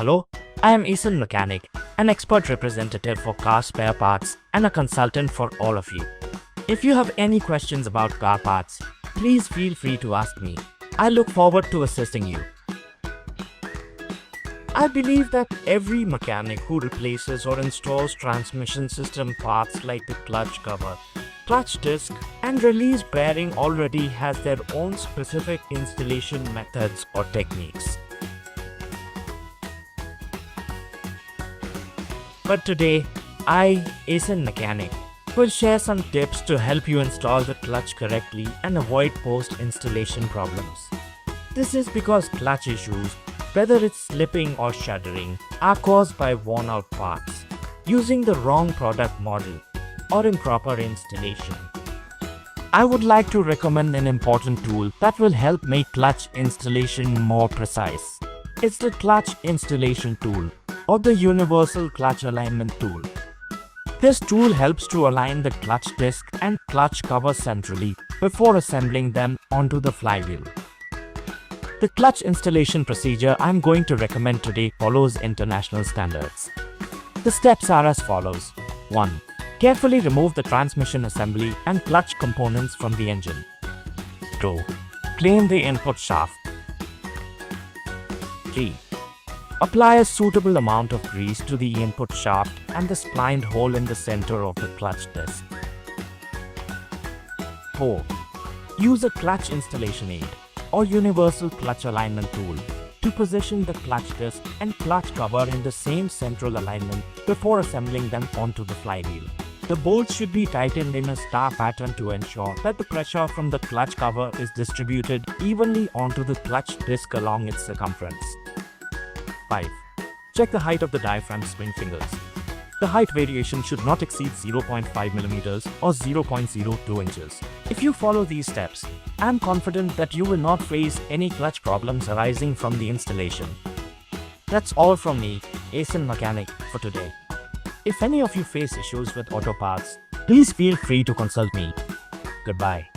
Hello, I am Aisin Mechanic, an expert representative for car spare parts and a consultant for all of you. If you have any questions about car parts, please feel free to ask me. I look forward to assisting you. I believe that every mechanic who replaces or installs transmission system parts like the clutch cover, clutch disc, and release bearing already has their own specific installation methods or techniques. But today, I, Aisin Mechanic, will share some tips to help you install the clutch correctly and avoid post-installation problems. This is because clutch issues, whether it's slipping or shuddering, are caused by worn-out parts, using the wrong product model, or improper installation. I would like to recommend an important tool that will help make clutch installation more precise. It's the Clutch Installation Tool, or the Universal Clutch Alignment Tool. This tool helps to align the clutch disc and clutch cover centrally before assembling them onto the flywheel. The clutch installation procedure I'm going to recommend today follows international standards. The steps are as follows. 1. Carefully remove the transmission assembly and clutch components from the engine. 2. Clean the input shaft. 3. Apply a suitable amount of grease to the input shaft and the splined hole in the center of the clutch disc. 4. Use a clutch installation aid or universal clutch alignment tool to position the clutch disc and clutch cover in the same central alignment before assembling them onto the flywheel. The bolts should be tightened in a star pattern to ensure that the pressure from the clutch cover is distributed evenly onto the clutch disc along its circumference. 5. Check the height of the diaphragm spring fingers. The height variation should not exceed 0.5 mm or 0.02 inches. If you follow these steps, I am confident that you will not face any clutch problems arising from the installation. That's all from me, Aisin Mechanic, for today. If any of you face issues with auto parts, please feel free to consult me. Goodbye.